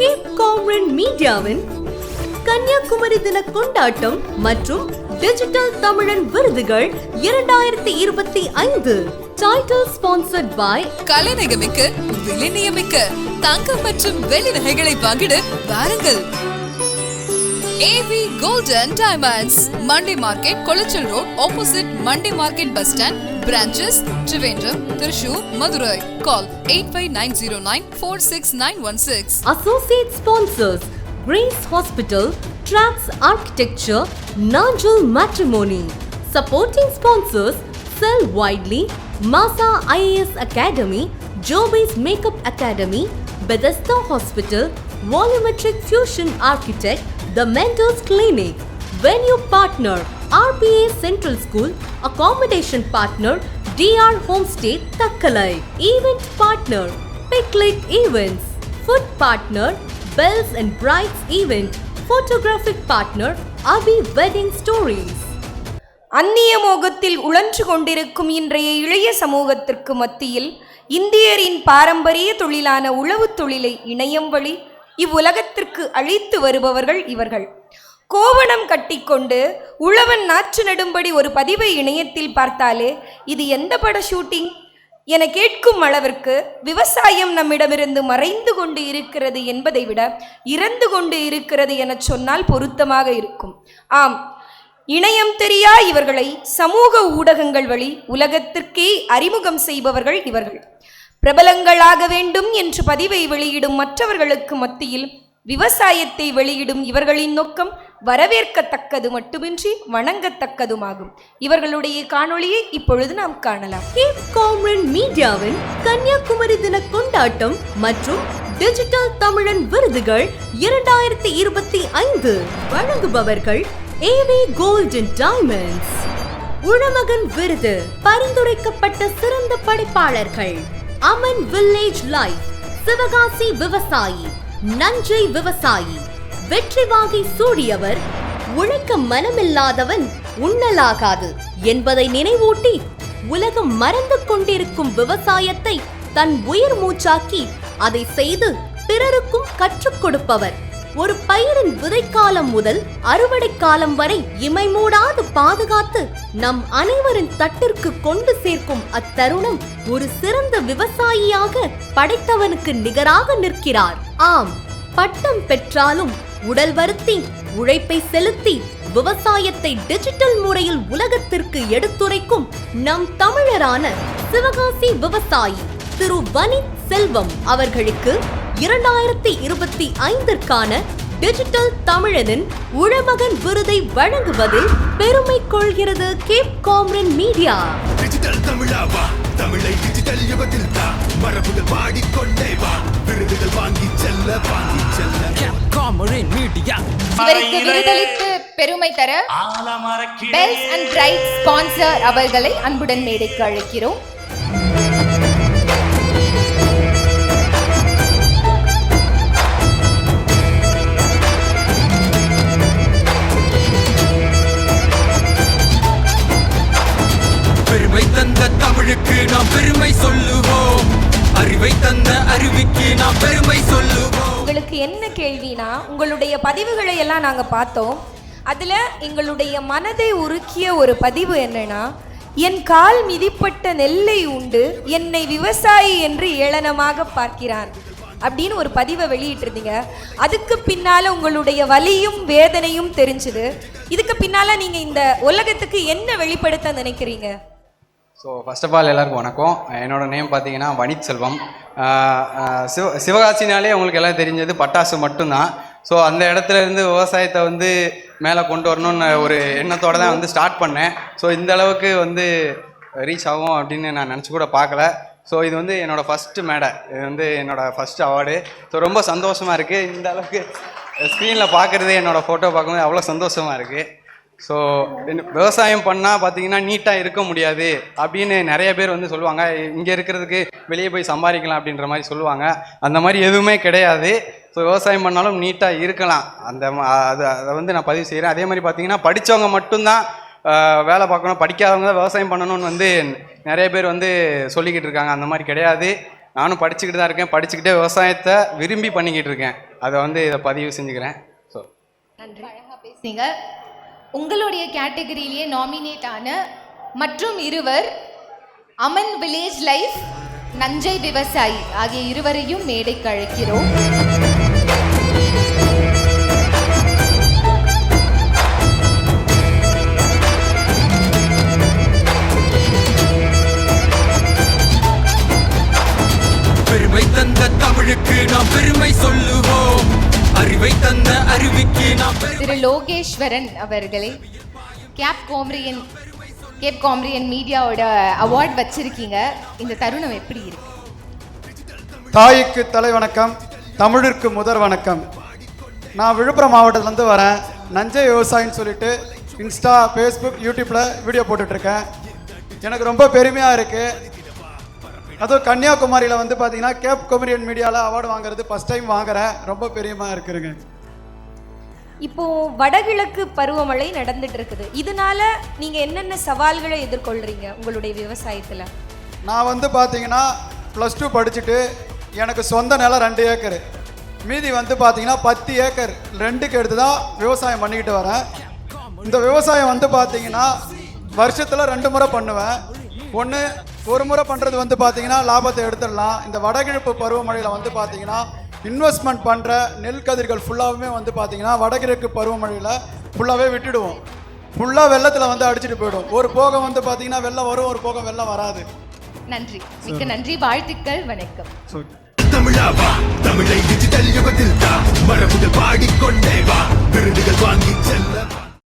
Gap Kamran மீடியாவின் Kanyakumari தின கொண்டாட்டம் மற்றும் டிஜிட்டல் தமிழன் விருதுகள் 2025 டைட்டில் ஸ்பான்சர்ட் பை கலைநகமிக்க விலை நியமிக்க தங்கம் மற்றும் வெள்ளி நகைகளை வாங்கிட வாருங்கள். AV Gold and Diamonds, Monday Market, Kolachal Road, opposite Monday Market Bus Stand, branches, Trivandrum, Thrissur, Madurai. Call 8590946916. Associate sponsors Grace Hospital, Trax Architecture, Najul Matrimony. Supporting sponsors Sell Widely, Masa IAS Academy, Joby's Makeup Academy, Bethesda Hospital, Volumetric Fusion Architect, The Mentors Clinic. Venue partner RPA Central School. Accommodation partner DR Homestay Takkalai. Event partner Picnic Events. Food partner Bells and Brides Event. Photographic partner Abhi Wedding Stories. அந்நிய மோகத்தில் உழன்று கொண்டிருக்கும் இன்றைய இளைய சமூகத்திற்கு மத்தியில் இந்தியரின் பாரம்பரிய தொழிலான உழவு தொழிலை இணையம் வழி இவ்வுலகத்திற்கு அழித்து வருபவர்கள் இவர்கள். கோவணம் கட்டிக்கொண்டு உழவன் நாற்று நடும்படி ஒரு பதிவை இணையத்தில் பார்த்தாலே இது எந்த பட ஷூட்டிங் என கேட்கும் அளவிற்கு விவசாயம் நம்மிடமிருந்து மறைந்து கொண்டு இருக்கிறது என்பதை விட இறந்து கொண்டு இருக்கிறது என சொன்னால் பொருத்தமாக இருக்கும். ஆம், இணையம் தெரியா இவர்களை சமூக ஊடகங்கள் வழி உலகத்திற்கே அறிமுகம் செய்பவர்கள் இவர்கள். பிரபலங்களாக வேண்டும் என்று பதிவை வெளியிடும் மற்றவர்களுக்கு மத்தியில் விவசாயத்தை வெளியிடும் இவர்களின் நோக்கம் வரவேற்கத்தக்கது மட்டுமின்றி வணங்கத்தக்கதுமாகும். இவர்களுடைய காணொளியை இப்பொழுது நாம் காணலாம். கேப் காம்ரன் மீடியாவின் கன்னியாகுமரி தின கொண்டாட்டம் மற்றும் டிஜிட்டல் தமிழன் விருதுகள் 2025 வழங்குபவர்கள் AV Gold and Diamonds. உழமகன் விருது பரிந்துரைக்கப்பட்ட சிறந்த படைப்பாளர்கள் அமன் வில்லேஜ் லைஃப், சிவகாசி விவசாயி, நஞ்சை விவசாயி. வெற்றி வாகை சூடியவர் உழைக்க மனமில்லாதவன் உண்ணலாகாது என்பதை நினைவூட்டி உலகம் மறந்து கொண்டிருக்கும் விவசாயத்தை தன் உயிர் மூச்சாக்கி அதை செய்து பிறருக்கும் கற்றுக் கொடுப்பவர். ஒரு பயிரின் விதைக்காலம் முதல் அறுவடை காலம் வரை இமை மூடாது பாதுகாத்து நம் அனைவரின் தட்டிற்கு கொண்டு சேர்க்கும் அத்தருணம் ஒரு சிறந்த விவசாயியாக படைத்தவனுக்கு நிகராக நிற்கிறார். ஆம், பட்டம் பெற்றாலும் உடல் வருத்தி உழைப்பை செலுத்தி விவசாயத்தை டிஜிட்டல் முறையில் உலகத்திற்கு எடுத்துரைக்கும் நம் தமிழரான சிவகாசி விவசாயி திரு வனித் செல்வம் அவர்களுக்கு 2025ற்கான டிஜிட்டல் தமிழனின் உழமகன் விருதை வழங்குவதில் பெருமை கொள்கிறது கேப் காம்ரன் மீடியா. டிஜிட்டல் தமிழாவா, தமிழை டிஜிட்டல் யுகத்தில் தான் மரபுகள் பாடிக்கொண்டே வா, விருதுகள் வாங்கி செல்ல கேப் காம்ரன் மீடியா. இவருக்கு விருதளித்து பெருமை தர பெல்ஸ் அண்ட் பிரைட்ஸ் ஸ்பான்சர் அவர்களை அன்புடன் மேடைக்கு அழைக்கிறோம். பெருமை தந்த தமிழுக்கு நாம் பெருமை சொல்லுவோம், அறிவை தந்த அறிவிக்கு நாம் பெருமை சொல்லுவோம். உங்களுக்கு என்ன கேள்வினா, உங்களுடைய பதிவுகளை எல்லாம் நாங்கள் பார்த்தோம். அதில் எங்களுடைய மனதை உருக்கிய ஒரு பதிவு என்னன்னா, என் கால் மிதிப்பட்ட நெல்லை உண்டு என்னை விவசாயி என்று ஏளனமாக பார்க்கிறான் அப்படின்னு ஒரு பதிவை வெளியிட்டிருந்தீங்க. அதுக்கு பின்னால் உங்களுடைய வலியும் வேதனையும் தெரிஞ்சுது. இதுக்கு பின்னால் நீங்கள் இந்த உலகத்துக்கு என்ன வெளிப்படுத்த நினைக்கிறீங்க? ஸோ ஃபர்ஸ்ட் ஆஃப் ஆல் எல்லாருக்கும் வணக்கம். என்னோடய நேம் பார்த்தீங்கன்னா வனித் செல்வம். சிவகாசினாலே உங்களுக்கு எல்லாம் தெரிஞ்சது பட்டாசு மட்டும்தான். ஸோ அந்த இடத்துல இருந்து விவசாயத்தை வந்து மேலே கொண்டு வரணும்னு ஒரு எண்ணத்தோடு தான் வந்து ஸ்டார்ட் பண்ணேன். ஸோ இந்த அளவுக்கு வந்து ரீச் ஆகும் அப்படின்னு நான் நினச்சி கூட பார்க்கல. ஸோ இது வந்து என்னோடய ஃபஸ்ட்டு மேடை, இது வந்து என்னோடய ஃபஸ்ட்டு அவார்டு. ஸோ ரொம்ப சந்தோஷமாக இருக்குது. இந்த அளவுக்கு ஸ்க்ரீனில் பார்க்குறது, என்னோடய ஃபோட்டோ பார்க்கும்போது அவ்வளோ சந்தோஷமாக இருக்குது. ஸோ விவசாயம் பண்ணால் பார்த்தீங்கன்னா நீட்டாக இருக்க முடியாது அப்படின்னு நிறைய பேர் வந்து சொல்லுவாங்க. இங்கே இருக்கிறதுக்கு வெளியே போய் சம்பாதிக்கலாம் அப்படின்ற மாதிரி சொல்லுவாங்க. அந்த மாதிரி எதுவுமே கிடையாது. ஸோ விவசாயம் பண்ணாலும் நீட்டாக இருக்கலாம். அதை வந்து நான் பதிவு செய்கிறேன். அதே மாதிரி பார்த்தீங்கன்னா படித்தவங்க மட்டும்தான் வேலை பார்க்கணும், படிக்காதவங்க தான் விவசாயம் பண்ணணும்னு வந்து நிறைய பேர் வந்து சொல்லிக்கிட்டு இருக்காங்க. அந்த மாதிரி கிடையாது. நானும் படிச்சுக்கிட்டு தான் இருக்கேன். படிச்சுக்கிட்டே விவசாயத்தை விரும்பி பண்ணிக்கிட்டு இருக்கேன். அதை வந்து இதை பதிவு செஞ்சுக்கிறேன். ஸோ நன்றி, அழகா பேசுனீங்க. உங்களுடைய கேட்டகரியிலேயே நாமினேட் ஆன மற்றும் இருவர் அமன் வில்லேஜ் லைஃப், நஞ்சை விவசாயி ஆகிய இருவரையும் மேடைக்கு அழைக்கிறோம். பெருமை தந்த தமிழுக்கு நாம் பெருமை சொல்லுவோம், அறிவை தந்த அருவிக்கு நாம் திரு லோகேஸ்வரன் அவர்களை கேப் காம்ரியன் மீடியாவோட அவார்ட் வச்சிருக்கீங்க. இந்த தருணம் எப்படி இருக்கு? தாய்க்கு தலை வணக்கம், தமிழிற்கு முதல் வணக்கம். நான் விழுப்புரம் மாவட்டத்துலேருந்து வரேன். நஞ்சை விவசாயின்னு சொல்லிட்டு இன்ஸ்டா, ஃபேஸ்புக், யூடியூப்பில் வீடியோ போட்டுட்ருக்கேன். எனக்கு ரொம்ப பெருமையாக இருக்குது. அதுவும் கன்னியாகுமரியில் வந்து பார்த்தீங்கன்னா கேப் கொமரியன் மீடியாவில் அவார்டு வாங்குறது ஃபஸ்ட் டைம் வாங்குறேன். ரொம்ப பெருமையாக இருக்குதுங்க. இப்போ வடகிழக்கு பருவமழை நடந்துட்டு இருக்குது. இதனால நீங்க என்னென்ன சவால்களை எதிர்கொள்றீங்க உங்களுடைய விவசாயத்தில்? நான் வந்து பார்த்தீங்கன்னா +2 படிச்சுட்டு எனக்கு சொந்த நிலம் 2 ஏக்கர், மீதி வந்து பார்த்தீங்கன்னா 10 ஏக்கர் ரெண்டுக்கு எடுத்து தான் விவசாயம் பண்ணிக்கிட்டு வரேன். இந்த விவசாயம் வந்து பார்த்தீங்கன்னா வருஷத்தில் 2 முறை பண்ணுவேன். ஒரு முறை பண்ணுறது வந்து பார்த்தீங்கன்னா லாபத்தை எடுத்துடலாம். இந்த வடகிழக்கு பருவமழையில் வந்து பார்த்தீங்கன்னா இன்வெஸ்ட்மெண்ட் பண்ணுற நெல் கதிர்கள் ஃபுல்லாகவுமே வந்து பார்த்தீங்கன்னா வடகிழக்கு பருவமழையில் ஃபுல்லாகவே விட்டுடுவோம். ஃபுல்லாக வெள்ளத்தில் வந்து அடிச்சுட்டு போயிடும். ஒரு போகம் வந்து பார்த்தீங்கன்னா வெள்ளம் வரும், ஒரு போகம் வெள்ளம் வராது. நன்றி, மிக்க நன்றி, வாழ்த்துக்கள், வணக்கம். தமிழாவா, தமிழை டிஜிட்டல் யுகத்தில் தான் மரபுகள் பாடிக்கொண்டே வா, விருதுகள் வாங்கி செல்ல.